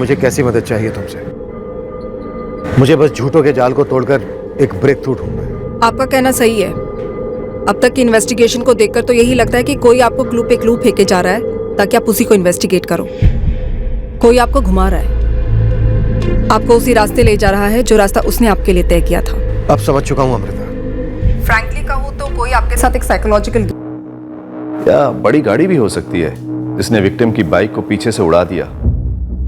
मुझे कैसी मदद चाहिए तुमसे? मुझे बस झूठों के जाल को तोड़कर एक ब्रेक थ्रू ढूंढना है। आपका कहना सही है। अब तक की इन्वेस्टिगेशन को देखकर तो यही लगता है कि कोई आपको क्लू पे क्लू फेंके जा रहा है ताकि आप उसी को इन्वेस्टिगेट करो। कोई आपको घुमा रहा है, आपको उसी रास्ते ले जा रहा है जो रास्ता उसने आपके लिए तय किया था। अब समझ चुका हूं अमृता। फ्रैंकली कहूँ तो कोई आपके साथ एक साइकोलॉजिकल या बड़ी गाड़ी भी हो सकती है जिसने विक्टिम की बाइक को पीछे से उड़ा दिया।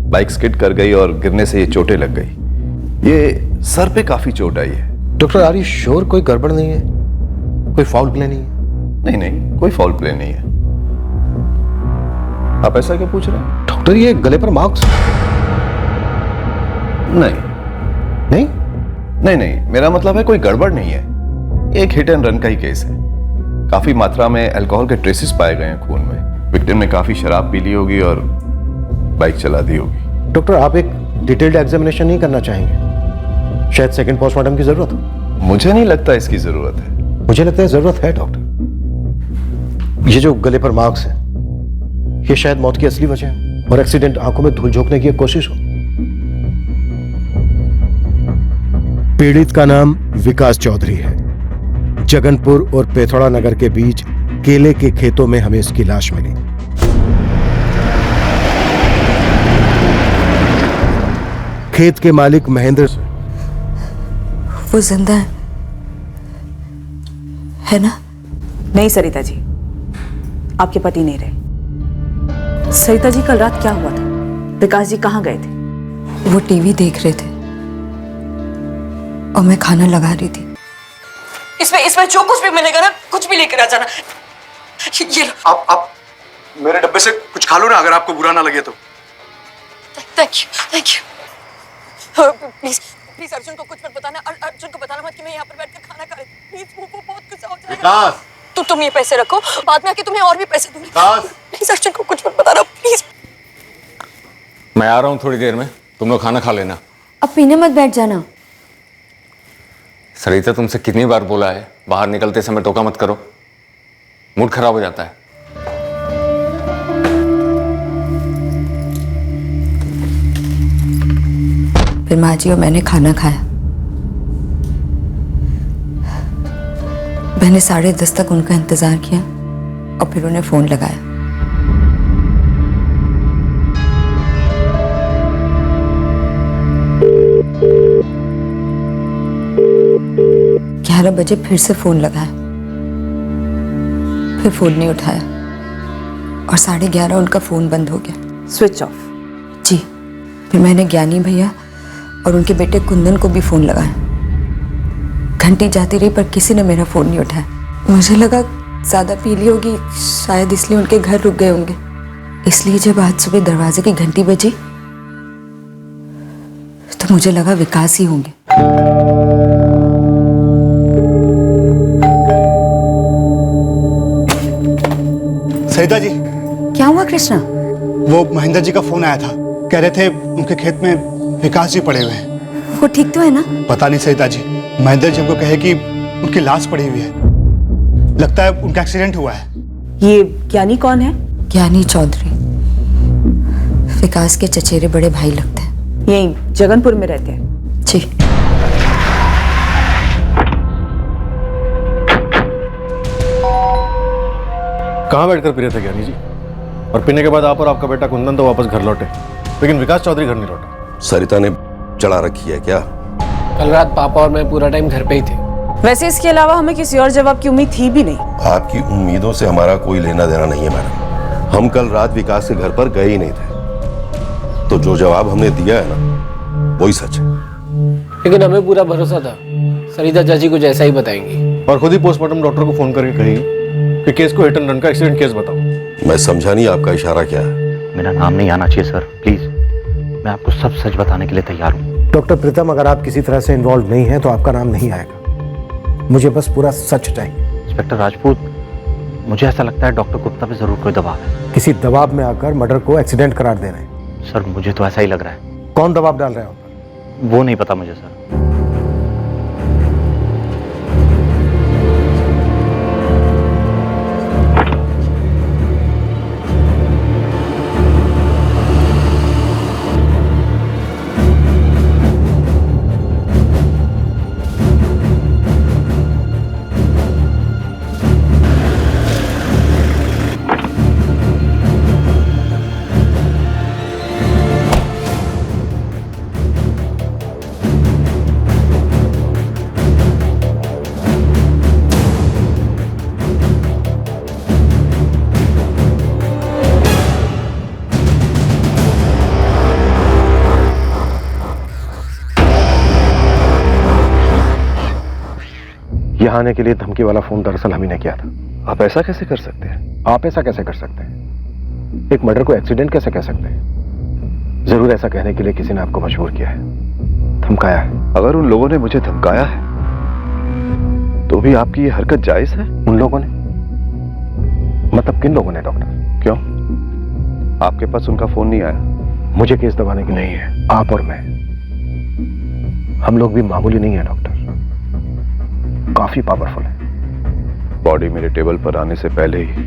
बाइक स्किड कर गई और गिरने से ये चोटें लग गई। ये सर पे काफी चोट आई है। डॉक्टर आर यू श्योर कोई गड़बड़ नहीं है? कोई फाउल प्ले नहीं है? नहीं नहीं, कोई फाउल प्ले नहीं है। आप ऐसा क्यों पूछ रहे हैं? डॉक्टर ये गले पर मार्क्स? नहीं नहीं नहीं नहीं, मेरा मतलब है कोई गड़बड़ नहीं है। एक हिट एंड रन का ही केस है। काफी मात्रा में अल्कोहल के ट्रेसेस पाए गए हैं खून में। विक्टिम ने काफी शराब पी ली होगी और बाइक चला दी होगी। डॉक्टर आप एक डिटेल्ड एग्जामिनेशन नहीं करना चाहेंगे? शायद सेकंड पोस्टमार्टम की जरूरत हो। मुझे नहीं लगता इसकी जरूरत है। मुझे लगता है जरूरत है डॉक्टर। ये जो गले पर मार्क्स है ये शायद मौत की असली वजह है और एक्सीडेंट आंखों में धूल झोंकने की एक कोशिश हो। पीड़ित का नाम विकास चौधरी है। जगनपुर और पेथौड़ा नगर के बीच केले के खेतों में हमें इसकी लाश मिली। खेत के मालिक महेंद्र। वो जिंदा है ना? नहीं सरिता जी, आपके पति नहीं रहे। सरिता जी कल रात क्या हुआ था? विकास जी कहाँ गए थे? वो टीवी देख रहे थे और मैं खाना लगा रही थी। इसमें जो कुछ भी मिलेगा ना, कुछ भी लेकर आ जाना। ये लो। आप मेरे डब्बे से कुछ खा लो ना, अगर आपको बुरा ना लगे तो। Thank you please please Arjun को कुछ मत बताना। अर्जुन को बताना मत कि मैं यहाँ पर बैठकर खाना खा रही हूँ। प्लीज वो बहुत गुस्सा हो जाएगा। तुम ये पैसे रखो, बाद में आके तुम्हें और भी पैसे दूंगी। प्लीज अर्जुन को कुछ मत बताना प्लीज। मैं आ रहा हूँ थोड़ी देर में, तुम लोग खाना खा लेना। अब पीने मत बैठ जाना। सरिता तुमसे कितनी बार बोला है बाहर निकलते समय टोका मत करो, मूड खराब हो जाता है। फिर माँ जी और मैंने खाना खाया। मैंने 10:30 तक उनका इंतजार किया और फिर उन्हें फोन लगाया। ग्यारह बजे फिर से फोन लगाया, फिर फोन नहीं उठाया और 11:30 उनका फोन बंद हो गया, स्विच ऑफ। जी। फिर मैंने ज्ञानी भैया और उनके बेटे कुंदन को भी फोन लगाया। घंटी जाती रही पर किसी ने मेरा फोन नहीं उठाया। मुझे लगा ज्यादा पी ली होगी, शायद इसलिए उनके घर रुक गए होंगे। इसलिए जब आज सुबह दरवाजे की घंटी बजी तो मुझे लगा विकास ही होंगे। सरिता जी। क्या हुआ कृष्णा? वो महेंद्र जी का फोन आया था, कह रहे थे उनके खेत में विकास जी पड़े हुए हैं। वो ठीक तो है ना? पता नहीं सरिता जी, महेंद्र जी हमको कहे कि उनकी लाश पड़ी हुई है। लगता है उनका एक्सीडेंट हुआ है। ये ज्ञानी कौन है? ज्ञानी चौधरी विकास के चचेरे बड़े भाई लगते हैं। यहीं जगनपुर में रहते हैं? जी। कहाँ बैठकर पी रहे थे ज्ञानी जी? और पीने के बाद आप और आपका बेटा कुंदन तो वापस घर लौटे, लेकिन विकास चौधरी घर नहीं लौटा। सरिता ने चढ़ा रखी है क्या? कल रात पापा और मैं पूरा टाइम घर पे ही थे। वैसे इसके अलावा हमें किसी और जवाब की उम्मीद थी भी नहीं। आपकी उम्मीदों से हमारा कोई लेना देना नहीं है मैडम। हम कल रात विकास के घर पर गए ही नहीं थे, तो जो जवाब हमने दिया है ना वही सच है। लेकिन हमें पूरा भरोसा था सरिता चाची कुछ ऐसा ही बताएंगी। और खुद ही पोस्टमार्टम डॉक्टर को फोन करके कही कि केस को हिट एंड रन का एक्सीडेंट केस बताओ। मैं समझा नहीं आपका इशारा क्या है। मेरा नाम नहीं आना चाहिए सर, प्लीज। मैं आपको सब सच बताने के लिए तैयार हूँ। डॉक्टर प्रीतम, अगर आप किसी तरह से इन्वॉल्व नहीं हैं तो आपका नाम नहीं आएगा। मुझे बस पूरा सच चाहिए। इंस्पेक्टर राजपूत, मुझे ऐसा लगता है डॉक्टर गुप्ता पे जरूर कोई दबाव है। किसी दबाव में आकर मर्डर को एक्सीडेंट करार दे रहे हैं। सर मुझे तो ऐसा ही लग रहा है। कौन दबाव डाल रहा है आप? वो नहीं पता मुझे सर। यहाँ आने के लिए धमकी वाला फोन दरअसल हम ही ने किया था। आप ऐसा कैसे कर सकते हैं? आप ऐसा कैसे कर सकते हैं? एक मर्डर को एक्सीडेंट कैसे कह सकते हैं? जरूर ऐसा कहने के लिए किसी ने आपको मजबूर किया है, धमकाया है। अगर उन लोगों ने मुझे धमकाया है तो भी आपकी ये हरकत जायज है? उन लोगों ने मतलब किन लोगों ने डॉक्टर? क्यों, आपके पास उनका फोन नहीं आया? मुझे केस दबाने की नहीं है। आप और मैं, हम लोग भी मामूली नहीं है डॉक्टर, काफी पावरफुल है। बॉडी मेरे टेबल पर आने से पहले ही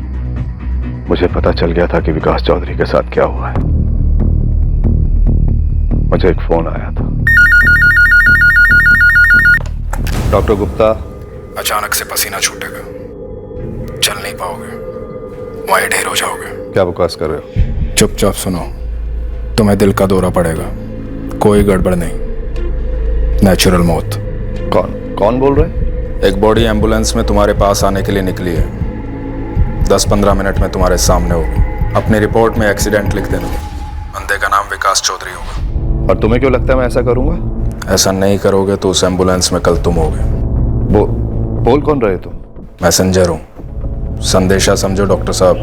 मुझे पता चल गया था कि विकास चौधरी के साथ क्या हुआ है। मुझे एक फोन आया था। डॉक्टर गुप्ता, अचानक से पसीना छूटेगा, चल नहीं पाओगे, वहीं ढेर हो जाओगे। क्या बकवास कर रहे हो? चुपचाप सुनो, तुम्हें दिल का दौरा पड़ेगा, कोई गड़बड़ नहीं, नेचुरल मौत। कौन बोल रहे हैं? एक बॉडी एम्बुलेंस में तुम्हारे पास आने के लिए निकली है, 10-15 मिनट में तुम्हारे सामने होगी। अपनी रिपोर्ट में एक्सीडेंट लिख देना, बंदे का नाम विकास चौधरी होगा। और तुम्हें क्यों लगता है मैं ऐसा करूंगा? ऐसा नहीं करोगे तो उस एम्बुलेंस में कल तुम होगे। बोल कौन रहे तुम? मैसेंजर हूँ, संदेशा समझो डॉक्टर साहब,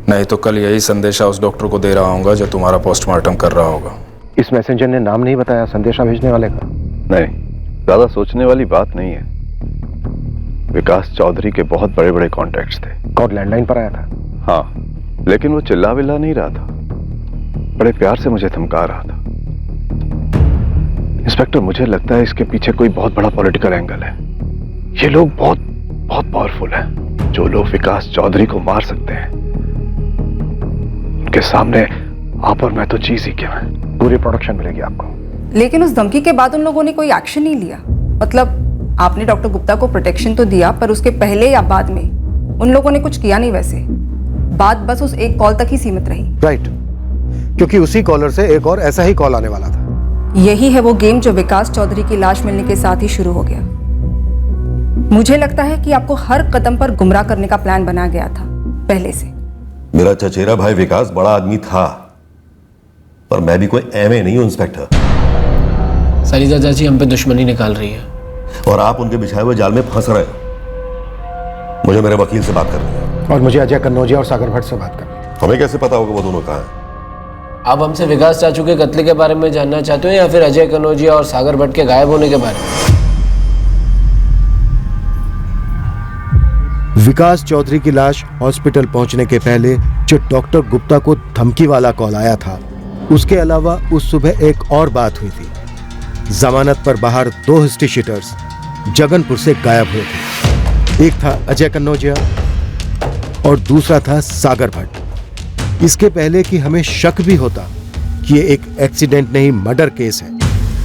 नहीं तो कल यही संदेशा उस डॉक्टर को दे रहा हूँ जो तुम्हारा पोस्टमार्टम कर रहा होगा। इस मैसेंजर ने नाम नहीं बताया संदेशा भेजने वाले का? नहीं, ज्यादा सोचने वाली बात नहीं है। विकास चौधरी के बहुत बड़े बड़े कॉन्टैक्ट्स थे। कॉल लैंडलाइन पर आया था? हाँ, लेकिन वो चिल्ला विल्ला नहीं रहा था, बड़े प्यार से मुझे धमका रहा था। इंस्पेक्टर, मुझे लगता है इसके पीछे कोई बहुत बड़ा पॉलिटिकल एंगल है। ये लोग बहुत पावरफुल हैं। जो लोग विकास चौधरी को मार सकते हैं, उनके सामने आप और मैं तो चीज ही क्या है। पूरी प्रोडक्शन मिलेगी आपको। लेकिन उस धमकी के बाद उन लोगों ने कोई एक्शन नहीं लिया। मतलब आपने डॉक्टर गुप्ता को प्रोटेक्शन तो दिया, पर उसके पहले या बाद में उन लोगों ने कुछ किया नहीं। वैसे बात बस उस एक कॉल तक ही सीमित रही। राइट, क्योंकि उसी कॉलर से एक और ऐसा ही कॉल आने वाला था। यही है वो गेम जो विकास चौधरी की लाश मिलने के साथ ही शुरू हो गया। मुझे लगता है कि आपको हर कदम पर गुमराह करने का प्लान बना गया था पहले से। मेरा चचेरा भाई विकास बड़ा आदमी था, पर मैं भी कोई एमए नहीं हूं इंस्पेक्टर। सरिता चाची हम पे दुश्मनी निकाल रही है और आप उनके बिछाए हुए जाल में फंस रहे हो। मुझे मेरे वकील से बात करनी है। और मुझे अजय कन्नौजिया और सागर भट्ट से बात करनी है। हमें कैसे पता होगा वो दोनों कहाँ हैं? आप हमसे विकास चाचू के कत्ले के बारे में जानना चाहते हो या फिर अजय कन्नौजिया और सागर भट्ट के गायब होने के बारे में? विकास चौधरी की लाश हॉस्पिटल पहुंचने के पहले जो डॉक्टर गुप्ता को धमकी वाला कॉल आया था, उसके अलावा उस सुबह एक और बात हुई थी। जमानत पर बाहर 2 हिस्ट्री शीटर्स जगनपुर से गायब हुए थे। एक था अजय कन्नौजिया और दूसरा था सागर भट्ट। इसके पहले कि हमें शक भी होता कि ये एक एक्सीडेंट नहीं मर्डर केस है,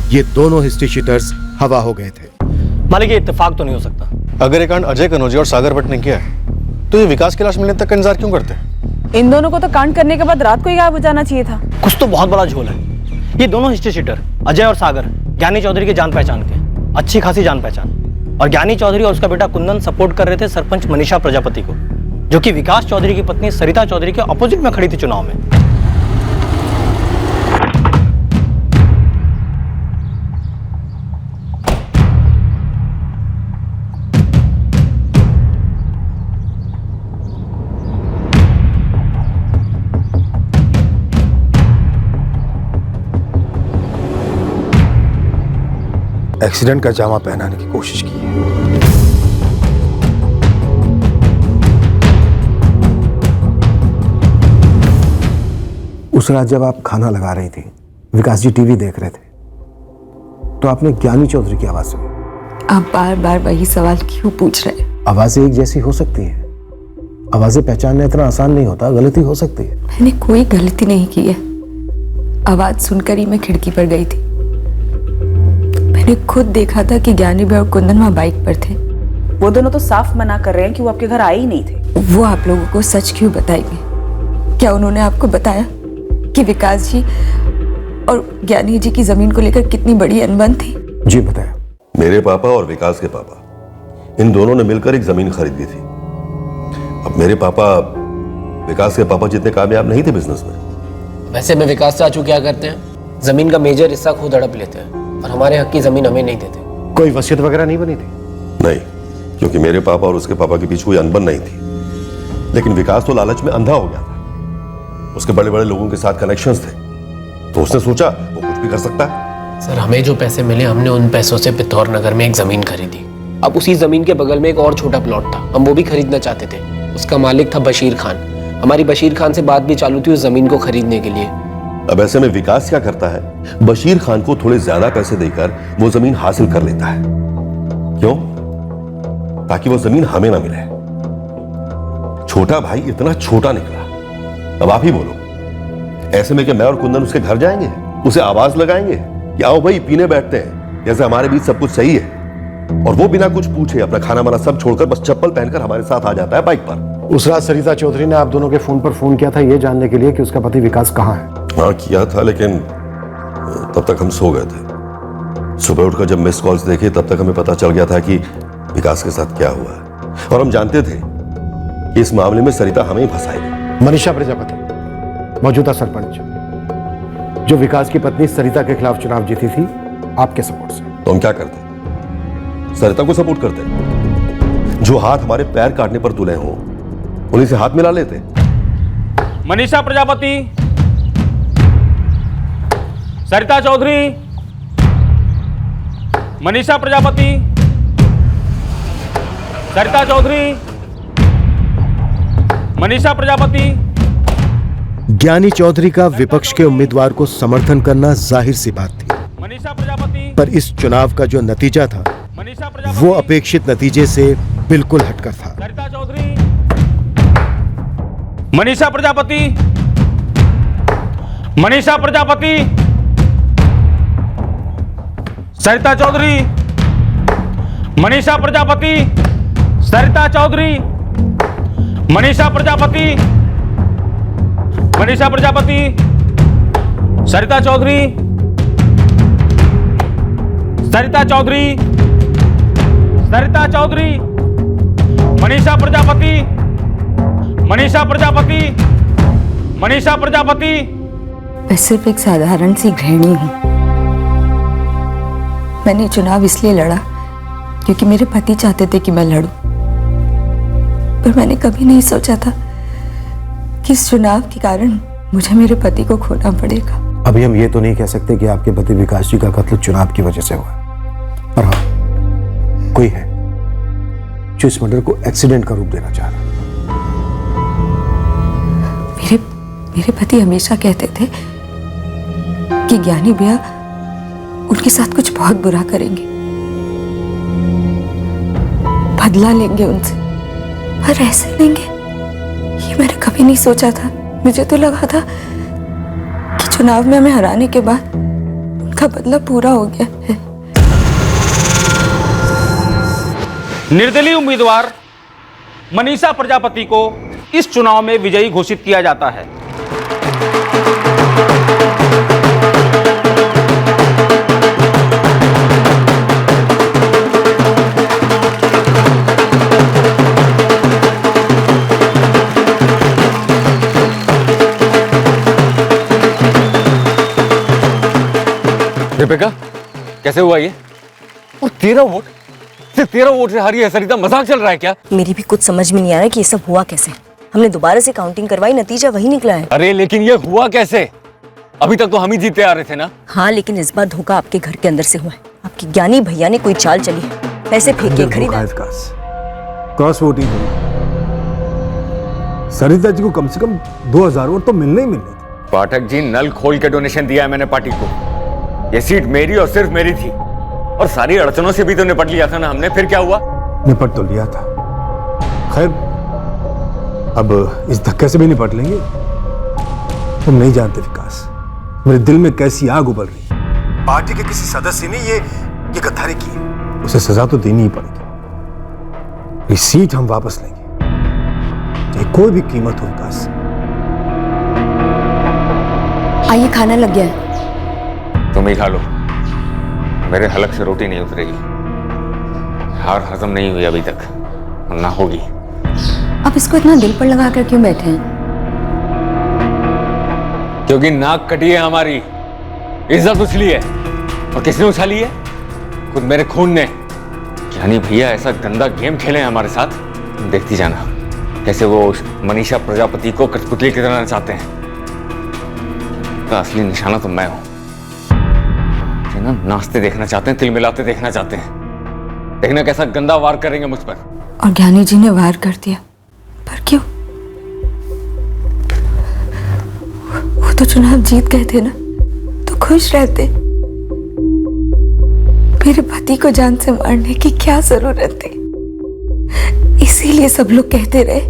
ये दोनों हिस्ट्री शीटर्स हवा हो गए थे। मालिक, ये इत्तेफाक तो नहीं हो सकता। अगर ये कांड अजय कन्नौजिया और सागर भट्ट ने किया है तो ये विकास की लाश मिलने तक का इंतजार क्यों करते हैं? इन दोनों को तो कांड करने के बाद रात को ही गायब हो जाना चाहिए था। कुछ तो बहुत बड़ा झोल है। ये दोनों हिस्ट्री शीटर अजय और सागर ज्ञानी चौधरी के जान पहचान के, अच्छी खासी जान पहचान। और ज्ञानी चौधरी और उसका बेटा कुंदन सपोर्ट कर रहे थे सरपंच मनीषा प्रजापति को, जो कि विकास चौधरी की पत्नी सरिता चौधरी के अपोजिट में खड़ी थी चुनाव में। एक्सीडेंट का जामा पहनाने की कोशिश की है। उस रात जब आप खाना लगा रही थी, विकास जी टीवी देख रहे थे, तो आपने ज्ञानी चौधरी की आवाज सुनी। आप बार बार वही सवाल क्यों पूछ रहे हैं? आवाजें एक जैसी हो सकती हैं, आवाजें पहचानना इतना आसान नहीं होता, गलती हो सकती है। मैंने कोई गलती नहीं की है। आवाज सुनकर ही मैं खिड़की पर गई थी। मैंने खुद देखा था कि ज्ञानी भाई और कुंदन वहां बाइक पर थे। वो दोनों तो साफ मना कर रहे हैं कि वो आपके घर आए ही नहीं थे। वो आप लोगों को सच क्यों बताएंगे? क्या उन्होंने आपको बताया कि विकास जी और ज्ञानी जी की जमीन को लेकर कितनी बड़ी अनबन थी? जी बताया। मेरे पापा और विकास के पापा, इन दोनों ने मिलकर एक जमीन खरीदी थी। अब मेरे पापा विकास के पापा जितने कामयाब नहीं थे बिजनेस में। वैसे में विकास चाचू क्या करते हैं, जमीन का मेजर हिस्सा खुद हड़प लेते हैं और हमारे हक की जमीन हमें नहीं देते। कोई वसीयत वगैरह नहीं बनी थी? नहीं, क्योंकि मेरे पापा और उसके पापा के बीच कोई अनबन नहीं थी। लेकिन विकास तो लालच में अंधा हो गया था। उसके बड़े बड़े लोगों के साथ कनेक्शंस थे, तो उसने सोचा वो कुछ भी कर सकता है। सर, हमें जो पैसे मिले हमने उन पैसों से पिथौर नगर में एक जमीन खरीदी। अब उसी जमीन के बगल में एक और छोटा प्लॉट था, हम वो भी खरीदना चाहते थे। उसका मालिक था बशीर खान। हमारी बशीर खान से बात भी चालू थी उस जमीन को खरीदने के लिए। अब ऐसे में विकास क्या करता है, बशीर खान को थोड़े ज्यादा पैसे देकर वो जमीन हासिल कर लेता है। क्यों? ताकि वो जमीन हमें ना मिले। छोटा भाई इतना छोटा निकला। अब आप ही बोलो, ऐसे में क्या मैं और कुंदन उसके घर जाएंगे, उसे आवाज लगाएंगे कि आओ भाई पीने बैठते हैं, जैसे हमारे बीच सब कुछ सही है? और वो बिना कुछ पूछे अपना खाना वाना सब छोड़कर बस चप्पल पहनकर हमारे साथ आ जाता है बाइक पर। उस रात सरिता चौधरी ने आप दोनों के फोन पर फोन किया था ये जानने के लिए कि उसका पति विकास कहाँ है। हाँ किया था, लेकिन तब तक हम सो गए थे। सुबह उठकर जब मिस कॉल्स देखे तब तक हमें पता चल गया था कि विकास के साथ क्या हुआ है। और हम जानते थे कि इस मामले में सरिता हमें ही फंसाएगी। मनीषा प्रजापति, मौजूदा सरपंच, जो विकास की पत्नी सरिता के खिलाफ चुनाव जीती थी आपके सपोर्ट से। तो हम क्या करते? सरिता को सपोर्ट करते। जो हाथ हमारे पैर काटने पर तुले हों उन्हीं से हाथ मिला लेते। मनीषा प्रजापति, सरिता चौधरी, मनीषा प्रजापति, सरिता चौधरी, मनीषा प्रजापति। ज्ञानी चौधरी का विपक्ष के उम्मीदवार को समर्थन करना जाहिर सी बात थी, मनीषा प्रजापति, पर इस चुनाव का जो नतीजा था मनीषा प्रजापति, वो अपेक्षित नतीजे से बिल्कुल हटकर था। सरिता चौधरी, मनीषा प्रजापति, मनीषा प्रजापति, सरिता चौधरी, मनीषा प्रजापति, सरिता चौधरी, मनीषा प्रजापति, मनीषा प्रजापति, सरिता चौधरी, सरिता चौधरी, सरिता चौधरी, मनीषा प्रजापति, मनीषा प्रजापति, मनीषा प्रजापति। मैं सिर्फ एक साधारण सी गृहिणी हूँ। मैंने चुनाव इसलिए लड़ा क्योंकि मेरे पति चाहते थे कि मैं लड़ूं, पर मैंने कभी नहीं सोचा था कि इस चुनाव के कारण मुझे मेरे पति को खोना पड़ेगा। अभी हम ये तो नहीं कह सकते कि आपके पति विकास जी का कत्ल चुनाव की वजह से हुआ, पर हाँ कोई है जो इस मर्डर को एक्सीडेंट का रूप देना चाह रहा है। मेरे पति हमेशा कहते थे कि ज्ञानी भैया उनके साथ कुछ बहुत बुरा करेंगे, बदला लेंगे उनसे, पर ऐसे लेंगे ये मैंने कभी नहीं सोचा था। मुझे तो लगा था कि चुनाव में हमें हराने के बाद उनका बदला पूरा हो गया है। निर्दलीय उम्मीदवार मनीषा प्रजापति को इस चुनाव में विजयी घोषित किया जाता है। दीपिका, कैसे हुआ ये? और 13 वोट, सिर्फ 13 वोट से हारी है सरिता। मजाक चल रहा है क्या? मेरी भी कुछ समझ में नहीं आ रहा कि ये सब हुआ कैसे। हमने दोबारा से काउंटिंग करवाई, नतीजा वही निकला है। अरे लेकिन ये हुआ कैसे? अभी तक तो हम ही जीते आ रहे थे ना। हाँ, लेकिन इस बार धोखा आपके घर के अंदर से हुआ है। आपके ज्ञानी भैया ने कोई चाल चली है, पैसे फेंके खरीदा। क्रॉस वोटिंग हुई, सरिता जी को कम से कम 2000 वोट तो मिलने ही मिलने थे। पाठक जी, नल खोल के डोनेशन दिया है मैंने पार्टी को। ये सीट मेरी और सिर्फ मेरी थी, और सारी अड़चनों से भी तो निपट लिया था ना हमने। फिर क्या हुआ? निपट तो लिया था, खैर अब इस धक्के से भी निपट लेंगे। तुम नहीं जानते विकास, मेरे दिल में कैसी आग उबल रही। पार्टी के किसी सदस्य ने ये गद्दारी की है, उसे सजा तो देनी ही पड़ेगी। ये सीट हम वापस लेंगे, चाहे कोई भी कीमत हो। विकास, आइए, खाना लग गया है। तुम ही खा लो, मेरे हलक से रोटी नहीं उतरेगी। हार हजम नहीं हुई अभी तक, ना होगी। आप इसको इतना दिल पर लगा कर क्यों बैठे हैं? क्योंकि नाक कटी है हमारी, इज्जत उछली है। और किसने उछाली है? खुद मेरे खून ने। यानी भैया ऐसा गंदा गेम खेले हैं हमारे साथ, देखती जाना कैसे वो मनीषा प्रजापति को कठपुतली की तरह नचाते हैं। का असली निशाना तो मैं हूं। मुझे ना नाचते देखना चाहते हैं, तिल मिलाते देखना चाहते हैं। देखना कैसा गंदा वार करेंगे मुझ पर। और ज्ञानी जी ने वार कर दिया, पर क्यों? वो तो चुनाव जीत गए थे ना, तो खुश रहते। मेरे पति को जान से मारने की क्या जरूरत थी? इसीलिए सब लोग कहते रहे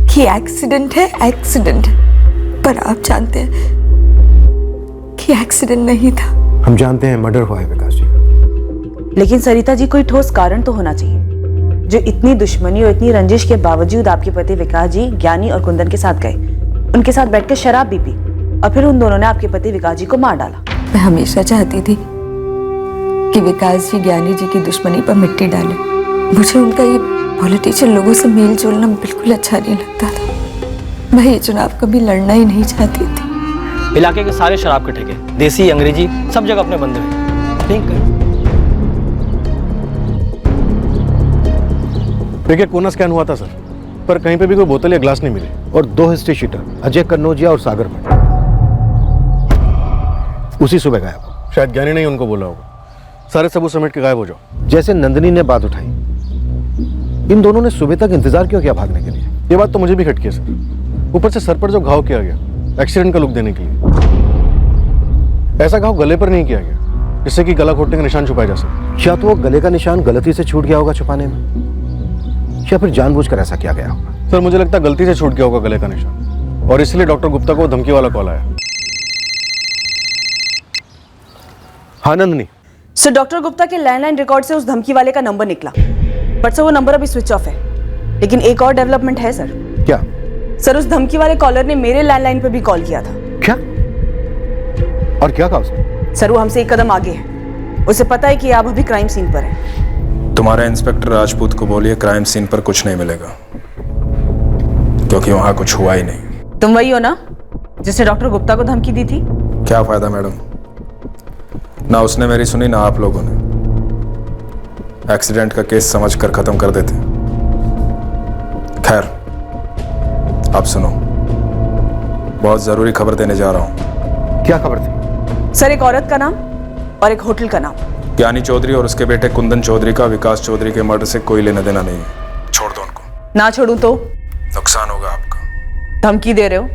कि एक्सीडेंट है, एक्सीडेंट है। पर आप जानते हैं कि एक्सीडेंट नहीं था। हम जानते हैं मर्डर हुआ है विकास जी का। लेकिन सरिता जी, कोई ठोस कारण तो होना चाहिए जो इतनी दुश्मनी और इतनी रंजिश के बावजूद आपके पति विकास जी ज्ञानी और कुंदन के साथ गए, उनके साथ बैठकर शराब भी पी और फिर उन दोनों ने आपके पति विकास जी को मार डाला। मैं हमेशा चाहती थी कि विकास जी ज्ञानी जी की दुश्मनी पर मिट्टी डाले। मुझे उनका ये पॉलिटिशियन लोगों से मेल जोलना बिल्कुल अच्छा नहीं लगता था। मैं ये चुनाव कभी लड़ना ही नहीं चाहती थी। इलाके के सारे शराब के ठेके, देसी अंग्रेजी, सब जगह अपने बंदे हैं। ठीक है। देखिए, कोना स्कैन हुआ था सर, पर कहीं पे भी कोई बोतल या ग्लास नहीं मिले। और 2 हिस्ट्री शीटर, अजय कन्नौजिया और सागर भट्ट, उसी सुबह गायब। शायद ज्ञानी ने उनको बोला होगा सारे सबूत समेट के गायब हो जाओ। जैसे नंदिनी ने बात उठाई, इन दोनों ने सुबह तक इंतजार क्यों किया भागने के लिए? ये बात तो मुझे भी खटकी है सर। ऊपर से सर पर जो घाव किया गया, एक्सीडेंट का लुक देने के लिए। ऐसा घाव गले पर नहीं किया गया जिससे कि गला घोटने का निशान छुपाया जा सके। या तो वो गले का निशान गलती से छूट गया होगा छुपाने में, या फिर जानबूझकर ऐसा किया गया होगा। सर, मुझे लगता है गलती से छूट गया होगा गले का निशान, और इसलिए डॉक्टर गुप्ता को धमकी वाला कॉल आया। हाँ नंदिनी। सर, डॉक्टर गुप्ता के लैंडलाइन रिकॉर्ड से उस धमकी वाले का नंबर निकला, बट सर वो नंबर अभी स्विच ऑफ है। लेकिन एक और डेवलपमेंट है सर। क्या? सर, उस धमकी वाले कॉलर ने मेरे लैंडलाइन पर भी कॉल किया था। क्या? और क्या कहा उसने? सर, वो हमसे एक कदम आगे है। उसे पता है कि आप अभी क्राइम सीन पर हैं। तुम्हारे इंस्पेक्टर राजपूत को बोलिए क्राइम सीन पर कुछ नहीं मिलेगा, क्योंकि वहां कुछ हुआ ही नहीं। तुम वही हो ना जिसने डॉक्टर गुप्ता को धमकी दी थी? क्या फायदा मैडम, ना उसने मेरी सुनी ना आप लोगों ने। एक्सीडेंट का केस समझकर खत्म कर देते। खैर, आप सुनो, बहुत जरूरी खबर देने जा रहा हूं। क्या खबर थी? सर, एक औरत का नाम और एक होटल का नाम। ज्ञानी चौधरी और उसके बेटे कुंदन चौधरी का विकास चौधरी के मर्डर से कोई लेना देना नहीं है। छोड़ दो उनको। ना छोड़ूं तो? नुकसान होगा आपका। धमकी दे रहे हो?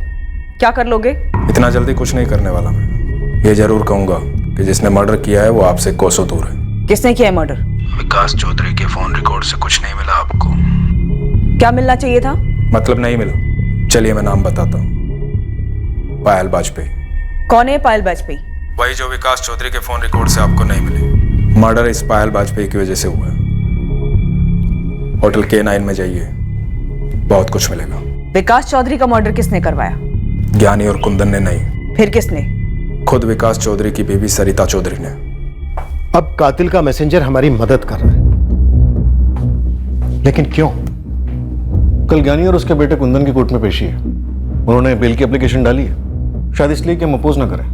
क्या कर लोगे? इतना जल्दी कुछ नहीं करने वाला मैं। ये जरूर कहूंगा कि जिसने मर्डर किया है वो आपसे कोसों दूर है। किसने किया है मर्डर? विकास चौधरी के फोन रिकॉर्ड से कुछ नहीं मिला आपको। क्या मिलना चाहिए था? मतलब नहीं मिला। चलिए मैं नाम बताता हूँ। पायल वाजपेयी। कौन है पायल वाजपेयी? वही जो विकास चौधरी के फोन रिकॉर्ड से आपको नहीं मिली। मर्डर इस पायल वाजपेयी की वजह से हुआ है। होटल K9 में जाइए, बहुत कुछ मिलेगा। विकास चौधरी का मर्डर किसने करवाया? ज्ञानी और कुंदन ने नहीं। फिर किसने? खुद विकास चौधरी की बीवी सरिता चौधरी ने। अब कातिल का मैसेंजर हमारी मदद कर रहा है, लेकिन क्यों? कल ज्ञानी और उसके बेटे कुंदन की कोर्ट में पेशी है। उन्होंने बेल की एप्लीकेशन डाली है, शायद इसलिए कि हम अपोज ना करें।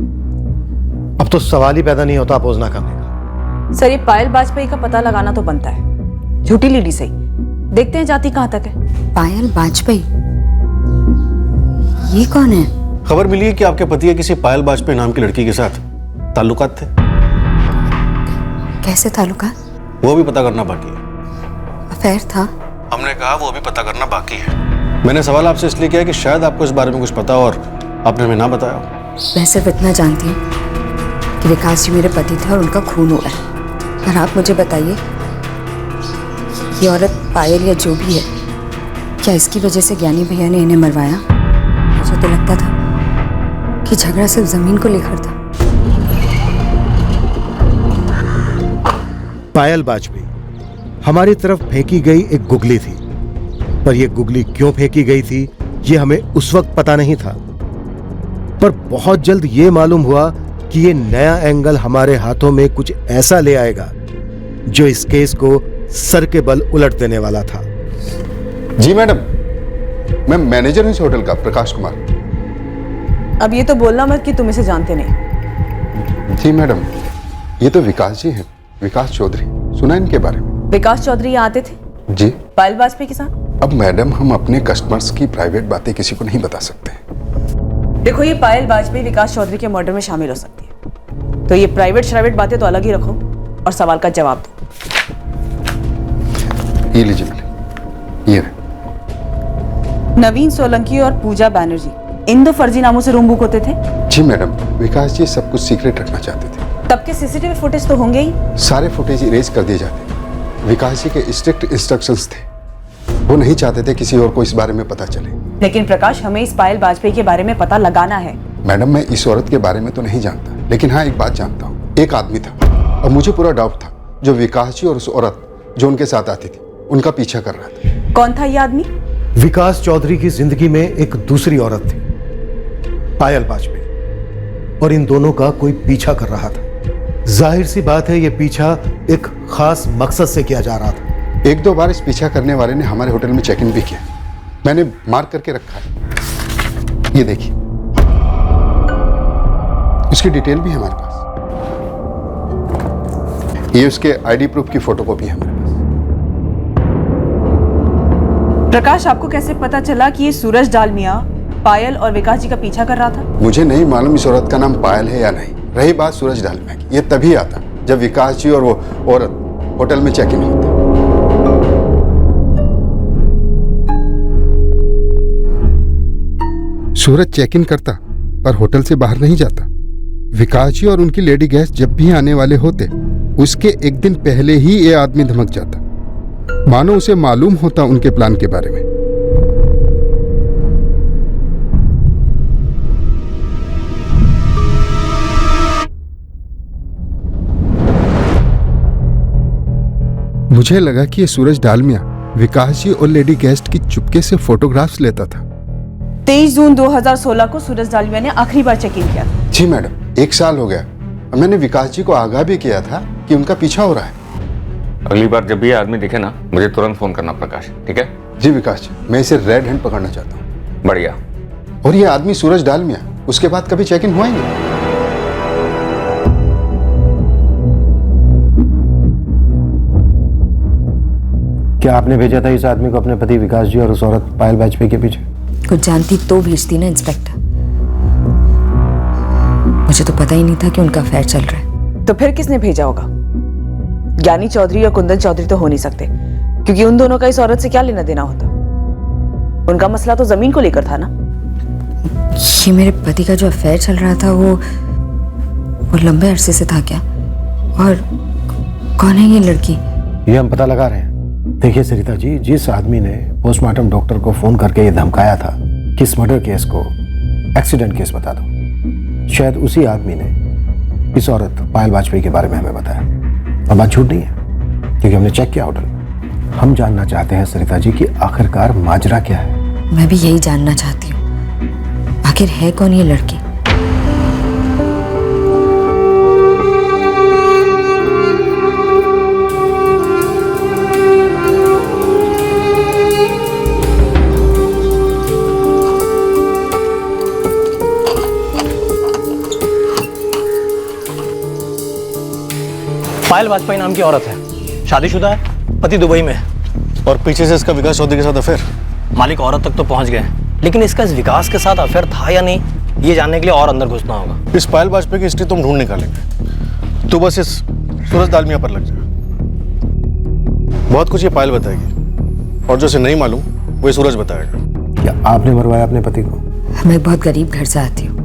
अब तो सवाल ही पैदा नहीं होता अपोज ना करने का। सर, ये पायल वाजपेयी का पता लगाना तो बनता है। झूठी लीडी सही, देखते हैं जाती कहां तक है। पायल वाजपेयी, ये कौन है? खबर मिली है कि आपके पति के किसी पायल वाजपेयी नाम की लड़की के साथ ताल्लुकात थे। कैसे ताल्लुकात? वो भी पता करना बाकी है। अफेयर था? हमने कहा वो भी पता करना बाकी है। मैंने सवाल आपसे इसलिए किया कि शायद आपको इस बारे में कुछ पता और आपने हमें ना बताया। मैं सिर्फ इतना जानती हूँ कि विकास जी मेरे पति थे और उनका खून हुआ है। पर आप मुझे बताइए, ये औरत पायल या जो भी है, क्या इसकी वजह से ज्ञानी भैया ने इन्हें मरवाया? मुझे तो लगता था कि झगड़ा सिर्फ जमीन को लेकर था। पायल वाजपेयी हमारी तरफ फेंकी गई एक गुगली थी, पर यह गुगली क्यों फेंकी गई थी यह हमें उस वक्त पता नहीं था। पर बहुत जल्द यह मालूम हुआ कि यह नया एंगल हमारे हाथों में कुछ ऐसा ले आएगा जो इस केस को सर के बल उलट देने वाला था। जी मैडम, मैं मैनेजर हूं इस होटल का, प्रकाश कुमार। अब ये तो बोलना मत कि तुम इसे जानते नहीं। जी मैडम, ये तो विकास जी हैं, विकास चौधरी। सुना इनके बारे में? विकास चौधरी यहाँ आते थे जी। पायल वाजपेयी के साथ? अब मैडम, हम अपने कस्टमर्स की प्राइवेट बातें किसी को नहीं बता सकते। देखो, ये पायल वाजपेयी विकास चौधरी के मर्डर में शामिल हो सकती है, तो ये प्राइवेट बातें तो अलग ही रखो और सवाल का जवाब दो। ये लीजिए मैडम, ये नवीन सोलंकी और पूजा बैनर्जी, इन दो फर्जी नामों से रूम बुक होते थे? जी मैडम, विकास जी सब कुछ सीक्रेट रखना चाहते थे। तब के सीसीटीवी फुटेज तो होंगे ही। सारे फुटेज इरेज कर दिए जाते थे। विकास जी के स्ट्रिक्ट इंस्ट्रक्शंस थे, वो नहीं चाहते थे किसी और को इस बारे में पता चले। लेकिन प्रकाश, हमें इस पायल वाजपेयी के बारे में पता लगाना है। मैडम, मैं इस औरत के बारे में तो नहीं जानता, लेकिन हाँ एक बात जानता हूँ, एक आदमी था और मुझे पूरा डाउट था, जो विकास जी और उस औरत जो उनके साथ आती थी उनका पीछा कर रहा था। कौन था ये आदमी? विकास चौधरी की जिंदगी में एक दूसरी औरत थी, पायल वाजपेयी, और इन दोनों का कोई पीछा कर रहा था। जाहिर सी बात है, यह पीछा एक खास मकसद से किया जा रहा था। एक दो बार इस पीछा करने वाले ने हमारे होटल में चेक इन भी किया, मैंने मार्क करके रखा है, ये देखिए, उसकी डिटेल भी है हमारे पास। ये उसके आईडी प्रूफ की फोटोकॉपी है हमारे पास। प्रकाश, आपको कैसे पता चला कि ये सूरज डालमिया पायल और विकास जी का पीछा कर रहा था? मुझे नहीं मालूम इस औरत का नाम पायल है या नहीं। रही बात सूरज डालमिया की, ये तभी आता जब विकास जी और वो औरत होटल में चेक इन होते। सूरज चेक इन करता पर होटल से बाहर नहीं जाता। विकास जी और उनकी लेडी गेस्ट जब भी आने वाले होते, उसके एक दिन पहले ही ये आदमी धमक जाता, मानो उसे मालूम होता उनके प्लान के बारे में। मुझे लगा कि ये सूरज डालमिया विकास जी और लेडी गेस्ट की चुपके से फोटोग्राफ्स लेता था। 23 जून 2016 को सूरज डालमिया ने आखिरी बार चेक इन किया था। जी मैडम, 1 साल हो गया। मैंने विकास जी को आगाह भी किया था कि उनका पीछा हो रहा है। अगली बार जब भी ये आदमी दिखे ना, मुझे तुरंत फोन करना प्रकाश, ठीक है? जी विकास जी, मैं इसे रेड हैंड पकड़ना चाहता हूँ। बढ़िया। और ये आदमी सूरज डालमिया उसके बाद कभी चेक इन हुआ ही नहीं। क्या आपने भेजा था इस आदमी को अपने पति विकास जी और उस औरत पायल वाजपेयी के पीछे? कुछ जानती तो भेजती ना इंस्पेक्टर। मुझे तो पता ही नहीं था कि उनका अफेयर चल रहा है। तो फिर किसने भेजा होगा? ज्ञानी चौधरी और कुंदन चौधरी तो हो नहीं सकते, क्योंकि उन दोनों का इस औरत से क्या लेना देना होता। उनका मसला तो जमीन को लेकर था ना। ये मेरे पति का जो अफेयर चल रहा था वो लंबे अरसे से था क्या? और कौन है ये लड़की? ये हम पता लगा रहे हैं। देखिए सरिता जी, जिस आदमी ने पोस्टमार्टम डॉक्टर को फोन करके ये धमकाया था कि इस मर्डर केस को एक्सीडेंट केस बता दो, शायद उसी आदमी ने इस औरत पायल वाजपेयी के बारे में हमें बताया। और बात झूठ नहीं है, क्योंकि हमने चेक किया होटल। हम जानना चाहते हैं सरिता जी कि आखिरकार माजरा क्या है। मैं भी यही जानना चाहती हूँ, आखिर है कौन ये लड़की? पायल वाजपेयी नाम की औरत है, शादीशुदा है, पति दुबई में है, और पीछे से इसका विकास चौधरी के साथ अफेयर। मालिक औरत तक तो पहुंच गए, लेकिन इसका इस विकास के साथ अफेयर था या नहीं, ये जानने के लिए और अंदर घुसना होगा। इस पायल वाजपेयी की हिस्ट्री तुम ढूंढ निकालेंगे, तो बस इस सूरज डालमिया पर लग जाए। बहुत कुछ ये पायल बताएगी, और जो इसे नहीं मालूम वो सूरज बताएगा। क्या आपने मरवाया अपने पति को? मैं बहुत गरीब घर से आती हूँ।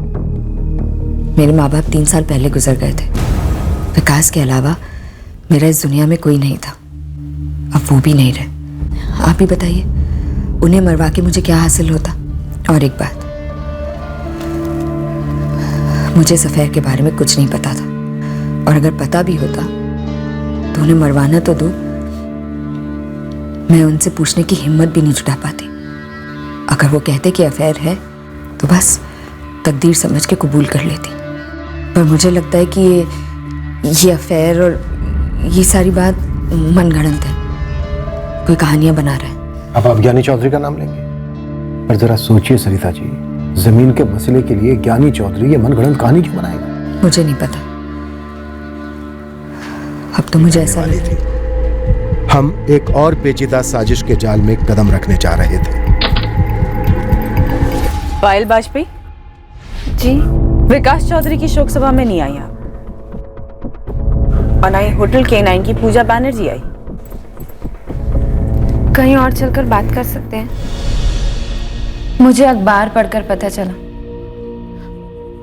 मेरे माँ बाप 3 साल पहले गुजर गए थे। विकास के अलावा मेरा इस दुनिया में कोई नहीं था, अब वो भी नहीं रहे। आप ही बताइए, उन्हें मरवा के मुझे क्या हासिल होता? और एक बात, मुझे इस अफेयर के बारे में कुछ नहीं पता था, और अगर पता भी होता तो उन्हें मरवाना तो दो, मैं उनसे पूछने की हिम्मत भी नहीं जुटा पाती। अगर वो कहते कि अफेयर है तो बस तकदीर समझ के कबूल कर लेती। पर मुझे लगता है कि ये अफेयर और ये सारी बात मनगढ़ंत है, कोई कहानियां बना रहा है। अब आप ज्ञानी चौधरी का नाम लेंगे? पर जरा सोचिए सरिता जी, जमीन के मसले के लिए ज्ञानी चौधरी ये मनगढ़ंत कहानी क्यों बनाएगा? मुझे नहीं पता। अब तो मुझे ऐसा थी। हम एक और पेचीदा साजिश के जाल में कदम रखने जा रहे थे। पायल वाजपेयी जी। विकास चौधरी की शोक सभा में नहीं आई आप, और ना ही होटल K9 की पूजा बैनर्जी आई। कहीं और चलकर बात कर सकते हैं? मुझे अखबार पढ़कर पता चला,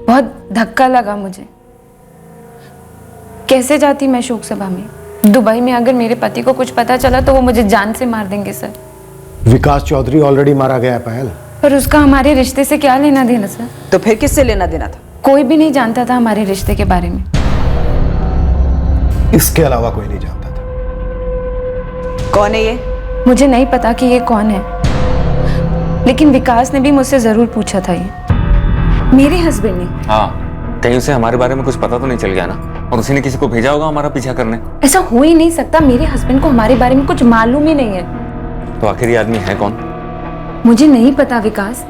बहुत धक्का लगा मुझे। कैसे जाती मैं शोक सभा में? दुबई में अगर मेरे पति को कुछ पता चला तो वो मुझे जान से मार देंगे सर। विकास चौधरी ऑलरेडी मारा गया है पायल। पर उसका हमारे रिश्ते से क्या लेना देना सर? तो फिर किससे लेना देना था? कोई भी नहीं जानता था हमारे रिश्ते के बारे में। इसके अलावा कोई नहीं जानता था। कौन है ये? मुझे नहीं पता कि ये कौन है, लेकिन विकास ने भी मुझसे जरूर पूछा था। ये मेरे हस्बैंड ने। हाँ, कहीं उसे हमारे बारे में कुछ पता तो नहीं चल गया ना, और उसी ने किसी को भेजा होगा हमारा पीछा करने। ऐसा हो ही नहीं सकता, मेरे हस्बैंड को हमारे बारे में कुछ मालूम ही नहीं है। तो आखिर ये आदमी है कौन? मुझे नहीं पता विकास,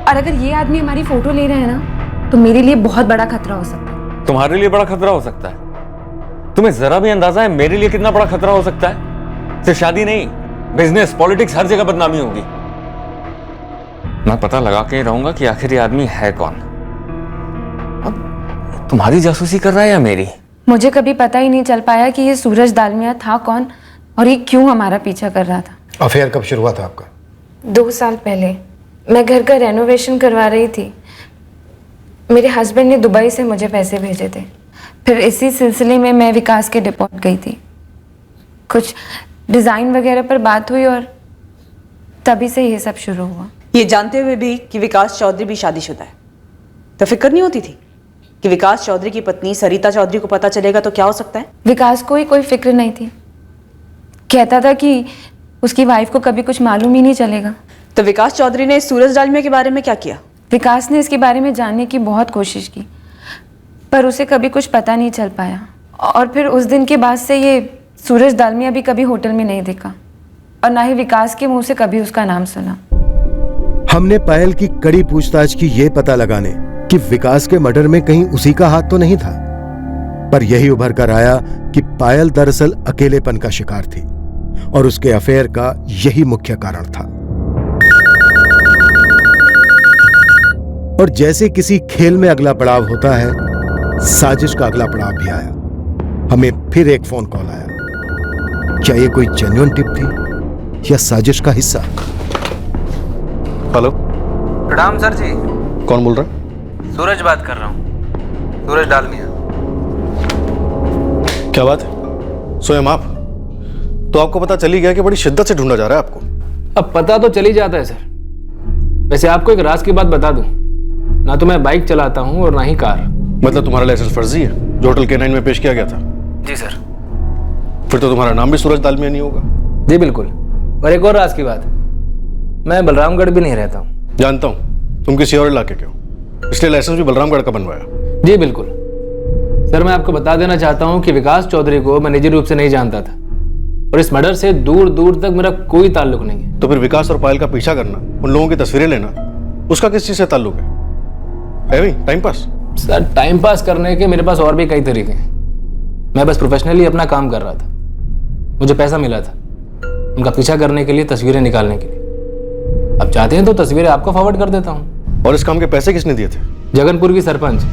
और अगर ये आदमी हमारी फोटो ले रहा है ना, तो मेरे लिए बहुत बड़ा खतरा हो सकता है। तुम्हारे लिए बड़ा खतरा हो सकता है? तुम्हें जरा भी अंदाजा है मेरे लिए कितना बड़ा खतरा हो सकता है? सिर्फ शादी नहीं, बिजनेस, पॉलिटिक्स, हर जगह बदनामी होगी। मैं पता लगा के रहूंगा कि आखिर ये आदमी है कौन। अब तुम्हारी जासूसी कर रहा है या मेरी? मुझे कभी पता ही नहीं चल पाया कि ये सूरज दालमिया था कौन, और ये क्यों हमारा पीछा कर रहा था। अफेयर कब शुरू हुआ था आपका? 2 साल पहले मैं घर का रेनोवेशन करवा रही थी। मेरे हस्बैंड ने दुबई से मुझे पैसे भेजे थे। फिर इसी सिलसिले में मैं विकास के डिपोर्ट गई थी। कुछ डिज़ाइन वगैरह पर बात हुई और तभी से ये सब शुरू हुआ। ये जानते हुए भी कि विकास चौधरी भी शादीशुदा है, तो फिक्र नहीं होती थी कि विकास चौधरी की पत्नी सरिता चौधरी को पता चलेगा तो क्या हो सकता है? विकास को ही कोई फिक्र नहीं थी। कहता था कि उसकी वाइफ को कभी कुछ मालूम ही नहीं चलेगा। तो विकास चौधरी ने सूरज डालमिया के बारे में क्या किया? विकास ने इसके बारे में जानने की बहुत कोशिश की, पर उसे कभी कुछ पता नहीं चल पाया। और फिर उस दिन के बाद से ये सूरज दालमिया भी कभी होटल में नहीं दिखा, और ना ही विकास के मुंह से कभी उसका नाम सुना। हमने पायल की कड़ी पूछताछ की ये पता लगाने कि विकास के मर्डर में कहीं उसी का हाथ तो नहीं था, पर यही उभर कर आया कि पायल दरअसल अकेलेपन का शिकार थी और उसके अफेयर का यही मुख्य कारण था। और जैसे किसी खेल में अगला पड़ाव होता है, साजिश का अगला पड़ाव भी आया। हमें फिर एक फोन कॉल आया। क्या ये कोई जेन्युइन टिप थी या साजिश का हिस्सा? हेलो, प्रणाम सर जी। कौन बोल रहा है? सूरज बात कर रहा हूँ, सूरज डालमिया। क्या बात है, स्वयं आप? तो आपको पता चली गया कि बड़ी शिद्दत से ढूंढा जा रहा है आपको। अब पता तो चल ही जाता है सर। वैसे आपको एक राज की बात बता दूं, ना तो मैं बाइक चलाता हूं और ना ही कार। मतलब तुम्हारा लाइसेंस फर्जी है जो होटल K9 में पेश किया गया था? जी सर। फिर तो तुम्हारा नाम भी सूरज दालमिया नहीं होगा। जी बिल्कुल। और एक और राज की बात, मैं बलरामगढ़ भी नहीं रहता हूँ। जानता हूँ तुम किसी और इलाके के हो, इसलिए लाइसेंस भी बलरामगढ़ का बनवाया। जी बिल्कुल सर। मैं आपको बता देना चाहता हूँ कि विकास चौधरी को मैं निजी रूप से नहीं जानता था, और इस मर्डर से दूर दूर तक मेरा कोई ताल्लुक नहीं है। तो फिर विकास और पायल का पीछा करना, उन लोगों की तस्वीरें लेना, उसका किस चीज से ताल्लुक है? Time pass? Sir time pass करने के मेरे पास और भी कई तरीके हैं। मैं बस प्रोफेशनली अपना काम कर रहा था। मुझे पैसा मिला था उनका पीछा करने के लिए, तस्वीरें निकालने के लिए। अब चाहते हैं तो तस्वीरें आपको फॉरवर्ड कर देता हूँ। और इस काम के पैसे किसने दिए थे? जगनपुर की सरपंच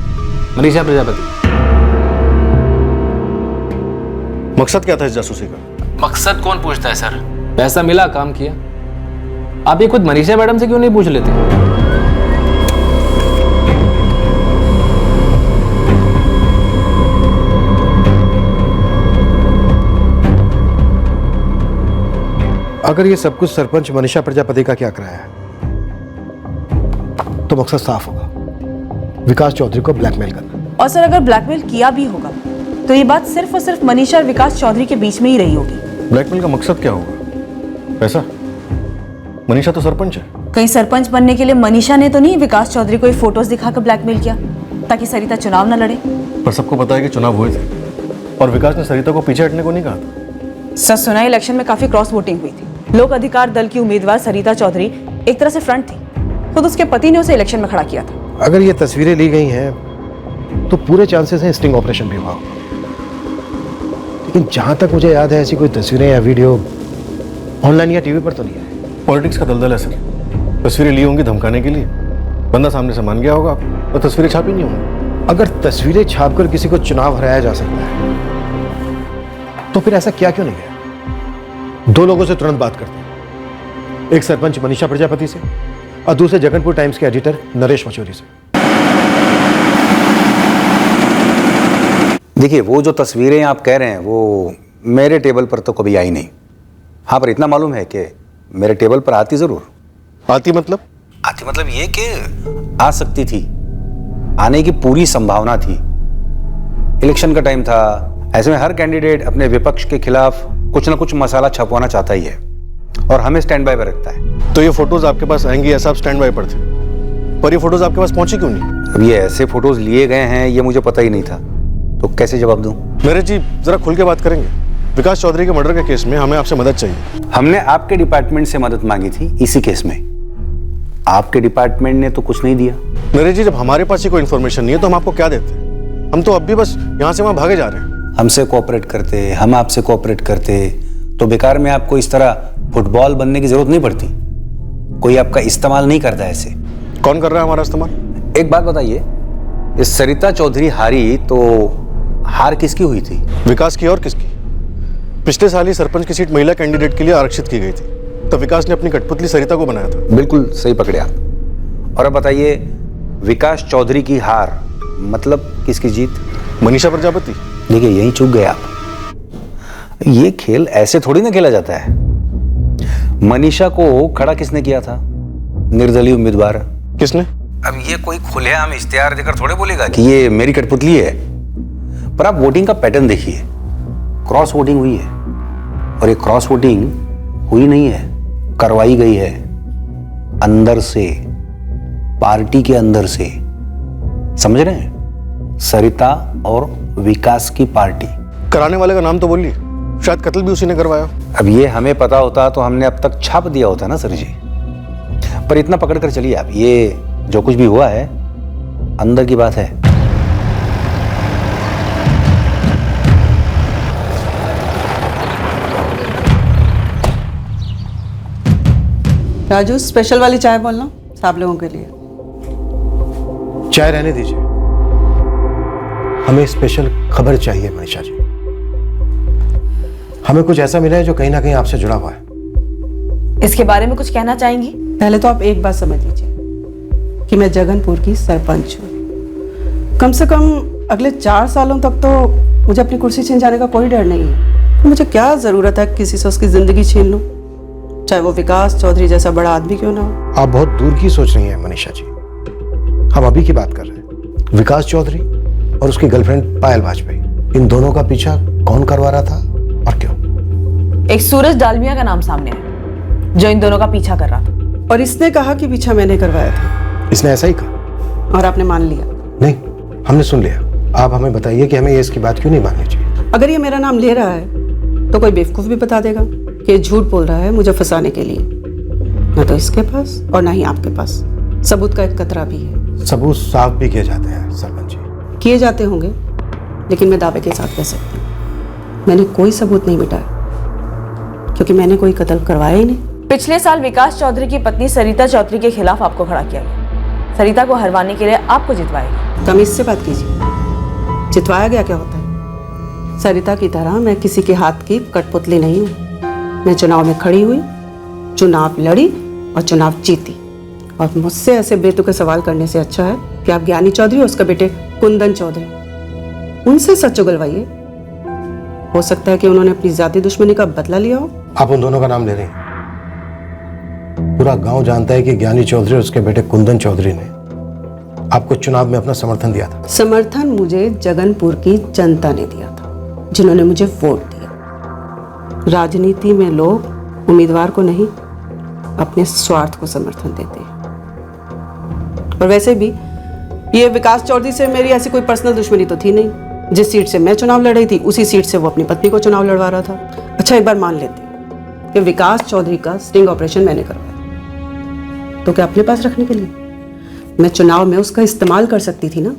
मनीषा प्रजापति। मकसद क्या था इस जासूसी का? मकसद कौन पूछता है सर, पैसा मिला, काम किया। आप ये खुद मनीषा मैडम से क्यों नहीं पूछ लेते? अगर ये सब कुछ सरपंच मनीषा प्रजापति का क्या कराया है, तो मकसद साफ होगा, विकास चौधरी को ब्लैकमेल करना। और सर अगर ब्लैकमेल किया भी होगा तो ये बात सिर्फ और सिर्फ मनीषा और विकास चौधरी के बीच में ही रही होगी। ब्लैकमेल का मकसद क्या होगा? पैसा? मनीषा तो सरपंच है। कहीं सरपंच बनने के लिए मनीषा ने तो नहीं विकास चौधरी को फोटोज दिखाकर ब्लैकमेल किया ताकि सरिता चुनाव न लड़े? पर सबको पता है कि चुनाव हुए थे और विकास ने सरिता को पीछे हटने को नहीं कहा था। सच सुना, इलेक्शन में काफी क्रॉस वोटिंग हुई थी। लोक अधिकार दल की उम्मीदवार सरिता चौधरी एक तरह से फ्रंट थी, खुद उसके पति ने उसे इलेक्शन में खड़ा किया था। अगर ये तस्वीरें ली गई हैं तो पूरे चांसेस हैं स्टिंग ऑपरेशन भी हुआ। लेकिन जहां तक मुझे याद है ऐसी कोई तस्वीरें या वीडियो ऑनलाइन या टीवी पर तो नहीं है। पॉलिटिक्स का दलदल है सर। तस्वीरें ली होंगी धमकाने के लिए, बंदा सामने से मान गया होगा तो तस्वीरें छापी नहीं होंगी। अगर तस्वीरें छापकर किसी को चुनाव हराया जा सकता है तो फिर ऐसा क्या क्यों नहीं है? दो लोगों से तुरंत बात करते हैं, एक सरपंच मनीषा प्रजापति से और दूसरे जगनपुर टाइम्स के एडिटर नरेश मचौरी से। देखिए, वो जो तस्वीरें आप कह रहे हैं वो मेरे टेबल पर तो कभी आई नहीं। हाँ, पर इतना मालूम है कि मेरे टेबल पर आती जरूर। आती मतलब? आती मतलब ये कि आ सकती थी, आने की पूरी संभावना थी। इलेक्शन का टाइम था, ऐसे में हर कैंडिडेट अपने विपक्ष के खिलाफ कुछ ना कुछ मसाला छपवाना चाहता ही है और हमें स्टैंड बाय पर रखता है। तो ये फोटोज आपके पास आएंगी, ऐसा आप स्टैंड बाय पर थे, पर ये फोटोज आपके पास पहुंची क्यों नहीं? अब ये ऐसे फोटोज लिए गए हैं ये मुझे पता ही नहीं था, तो कैसे जवाब दूं? मेरे जी जरा खुल के बात करेंगे। विकास चौधरी के मर्डर के केस में हमें आपसे मदद चाहिए। हमने आपके डिपार्टमेंट से मदद मांगी थी इसी केस में, आपके डिपार्टमेंट ने तो कुछ नहीं दिया। मेरे जी, जब हमारे पास ही कोई इन्फॉर्मेशन नहीं है तो हम आपको क्या देते? हम तो अब भी बस यहाँ से वहां भागे जा रहे हैं। हमसे कोऑपरेट करते, हम आपसे कोऑपरेट करते तो बेकार में आपको इस तरह फुटबॉल बनने की जरूरत नहीं पड़ती। कोई आपका इस्तेमाल नहीं करता ऐसे। कौन कर रहा है हमारा इस्तेमाल? एक बात बताइए, इस सरिता चौधरी हारी तो हार किसकी हुई थी? विकास की और किसकी? पिछले साल ही सरपंच की सीट महिला कैंडिडेट के लिए आरक्षित की गई थी, तो विकास ने अपनी कठपुतली सरिता को बनाया था। बिल्कुल सही पकड़े आप। और अब बताइए, विकास चौधरी की हार मतलब किसकी जीत? मनीषा प्रजापति। देखिए, यही चूक गए आप। ये खेल ऐसे थोड़ी ना खेला जाता है। मनीषा को खड़ा किसने किया था? निर्दलीय उम्मीदवार। किसने? अब ये कोई खुलेआम इश्तेहार देकर थोड़े बोलेगा कि ये मेरी कठपुतली है। पर आप वोटिंग का पैटर्न देखिए, क्रॉस वोटिंग हुई है और ये क्रॉस वोटिंग हुई नहीं है, करवाई गई है अंदर से, पार्टी के अंदर से। समझ रहे हैं? सरिता और विकास की पार्टी। कराने वाले का नाम तो बोलिए, शायद कत्ल भी उसी ने करवाया। अब ये हमें पता होता तो हमने अब तक छाप दिया होता ना सर जी। पर इतना पकड़ कर चलिए आप, ये जो कुछ भी हुआ है अंदर की बात है। राजू, स्पेशल वाली चाय बोलना सब लोगों के लिए। चाय रहने दीजिए, हमें स्पेशल खबर चाहिए मनीषा जी। हमें कुछ ऐसा मिला है जो कहीं ना कहीं आपसे जुड़ा हुआ है। इसके बारे में कुछ कहना चाहेंगी? पहले तो आप एक बात समझ लीजिए कि मैं जगनपुर की सरपंच हूँ। कम से कम अगले 4 सालों तक तो मुझे अपनी कुर्सी छीन जाने का कोई डर नहीं है। मुझे क्या जरूरत है किसी से उसकी जिंदगी छीन लूं, चाहे वो विकास चौधरी जैसा बड़ा आदमी क्यों ना हो। आप बहुत दूर की सोच रही हैं मनीषा जी, हम अभी की बात कर रहे हैं। विकास चौधरी और उसकी गर्लफ्रेंड पायल वाजपेयी, इन दोनों का पीछा कौन करवा रहा था और क्यों? एक सूरज डालमिया का नाम सामने है जो इन दोनों का पीछा कर रहा था। और इसने कहा कि पीछा मैंने करवाया था। इसने ऐसा ही कहा और आपने मान लिया? नहीं, हमने सुन लिया। आप हमें बताइए कि हमें ये इसकी बात क्यों नहीं माननी चाहिए? अगर ये मेरा नाम ले रहा है तो कोई बेवकूफ भी बता देगा कि झूठ बोल रहा है मुझे फंसाने के लिए। ना तो इसके पास और ना ही आपके पास सबूत का एक कतरा भी है। सबूत साफ भी किए जाते हैं सरपंच जी। किए जाते होंगे, लेकिन मैं दावे के साथ कह सकती हूँ मैंने कोई सबूत नहीं मिटाया, क्योंकि मैंने कोई कत्ल करवाया ही नहीं। पिछले साल विकास चौधरी की पत्नी सरिता चौधरी के खिलाफ आपको खड़ा किया गया। सरिता को हरवाने के लिए आपको जितवाएगा। तमीज से बात कीजिए, जितवाया गया क्या होता है? सरिता की तरह मैं किसी के हाथ की कठपुतली नहीं हूँ। मैं चुनाव में खड़ी हुई, चुनाव लड़ी और चुनाव जीती। और मुझसे ऐसे बेतुके सवाल करने से अच्छा है कि आप ज्ञानी चौधरी और उसके बेटे कुंदन चौधरी, उनसे सच उगलवाइए। हो सकता है कि उन्होंने अपनी जाति दुश्मनी का बदला लिया हो। आप उन दोनों का नाम ले रहे हैं? पूरा गांव जानता है कि ज्ञानी चौधरी और उसके बेटे कुंदन चौधरी ने आपको चुनाव में अपना समर्थन दिया था। समर्थन मुझे जगनपुर की जनता ने दिया था, जिन्होंने मुझे वोट दिया। राजनीति में लोग उम्मीदवार को नहीं, अपने स्वार्थ को समर्थन देते हैं। और वैसे भी ये विकास चौधरी से मेरी ऐसी कोई पर्सनल दुश्मनी तो थी नहीं। जिस सीट से मैं चुनाव लड़ रही थी उसी सीट से वो अपनी पत्नी को चुनाव लड़वा रहा था। अच्छा, एक बार मान लेते हैं कि विकास चौधरी का स्टिंग ऑपरेशन मैंने करवाया, तो क्या अपने पास रखने के लिए? मैं चुनाव में उसका इस्तेमाल कर सकती थी ना,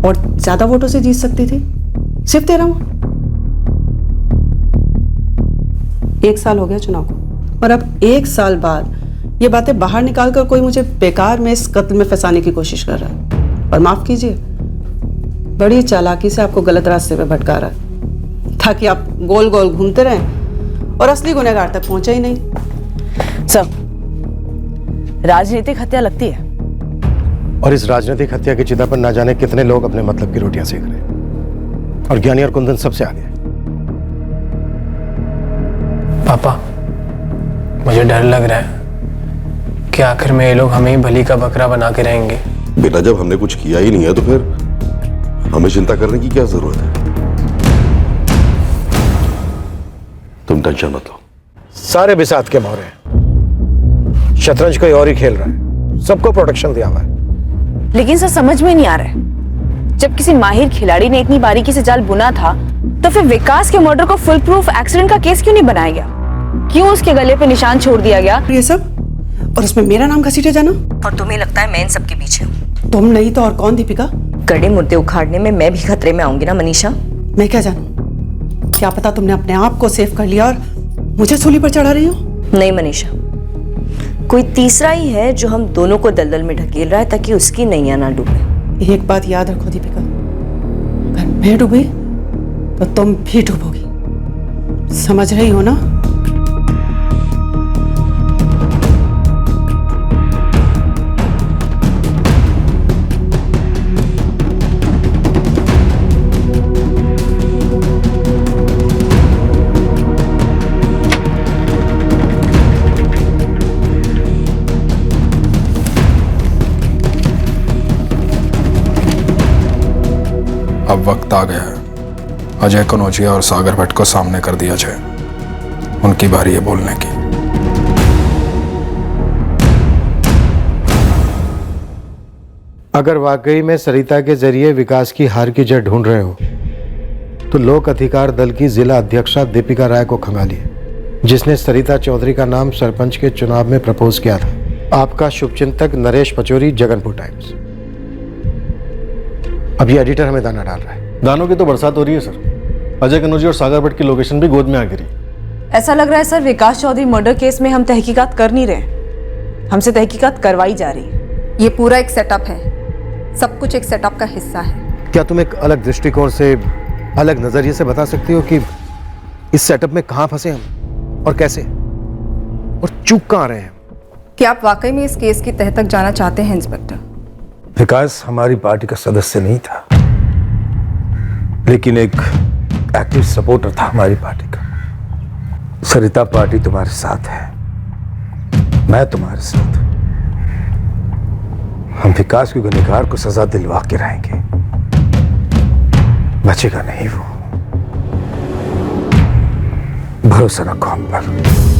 और ज्यादा वोटों से जीत सकती थी। सिर्फ 13 1 साल हो गया चुनाव को, और अब 1 साल बाद ये बातें बाहर निकालकर कोई मुझे बेकार में इस कत्ल में फंसाने की कोशिश कर रहा है। और माफ कीजिए, बड़ी चालाकी से आपको गलत रास्ते पे भटका रहा है, ताकि आप गोल गोल घूमते रहें और असली गुनहगार तक पहुंचे ही नहीं। सर, राजनीतिक हत्या लगती है, और इस राजनीतिक हत्या की चिता पर ना जाने कितने लोग अपने मतलब की रोटियां सेक रहे हैं, और ज्ञानी और कुंदन सबसे आगे। पापा, मुझे डर लग रहा है कि आखिर में ये लोग हमें ही बलि का बकरा बना के रहेंगे। बेटा, जब हमने कुछ किया ही नहीं है तो फिर हमें चिंता करने की क्या जरूरत है? तुम टेंशन मत लो। सारे बिसात के मोहरे हैं, शतरंज कोई और ही खेल रहा है, सबको प्रोटेक्शन दिया हुआ है। लेकिन सर समझ में नहीं आ रहा है, जब किसी माहिर खिलाड़ी ने इतनी बारीकी से जाल बुना था तो फिर विकास के मर्डर को फुल प्रूफ एक्सीडेंट का केस क्यों नहीं बनाया गया? क्यों उसके गले पे निशान छोड़ दिया गया? ये सब, और उसमें मेरा नाम घसीटे जाना। और तुम्हें लगता है मैं इन सब के पीछे हूँ? तुम नहीं तो और कौन दीपिका? गड़े मुर्दे उखाड़ने में मैं भी खतरे में आऊंगी ना मनीषा। मैं क्या जानूं? क्या पता तुमने अपने आप को सेव कर लिया और मुझे सूली पर चढ़ा रही हो। नहीं मनीषा, कोई तीसरा ही है जो हम दोनों को दलदल में ढकेल रहा है ताकि उसकी नैया ना डूबे। एक बात याद रखो दीपिका, अगर मैं डूबी तो तुम भी डूबोगी, समझ रही हो ना? अब वक्त आ गया है अजय कनौजिया और सागर भट्ट को सामने कर दिया जाए। उनकी बारी है बोलने की। अगर वाकई में सरिता के जरिए विकास की हार की जड़ ढूंढ रहे हो तो लोक अधिकार दल की जिला अध्यक्षा दीपिका राय को खंगालिए, जिसने सरिता चौधरी का नाम सरपंच के चुनाव में प्रपोज किया था। आपका शुभचिंतक नरेश पचौरी, जगनपुर टाइम्स। अब ये एडिटर हमें दाना डाल रहा है। दानों की तो बरसात हो रही है सर। अजय कनौजिया और सागर भट्ट की लोकेशन भी गोद में आ गिरी। ऐसा लग रहा है सर, विकास चौधरी मर्डर केस में हम तहकीकात कर नहीं रहे, हमसे तहकीकात करवाई जा रही है। ये पूरा एक सेटअप है, सब कुछ एक सेटअप का हिस्सा है। क्या तुम एक अलग दृष्टिकोण से, अलग नजरिए से बता सकती हो कि इस सेटअप में कहां फंसे हम और कैसे, और चूक कहां रहे हैं? क्या आप वाकई में इस केस की तह तक जाना चाहते हैं इंस्पेक्टर? विकास हमारी पार्टी का सदस्य नहीं था, लेकिन एक एक्टिव सपोर्टर था हमारी पार्टी का। सरिता पार्टी तुम्हारे साथ है, मैं तुम्हारे साथ। हम विकास के गुनहगार को सजा दिलवा के रहेंगे, बचेगा नहीं वो। भरोसा रखो हम पर।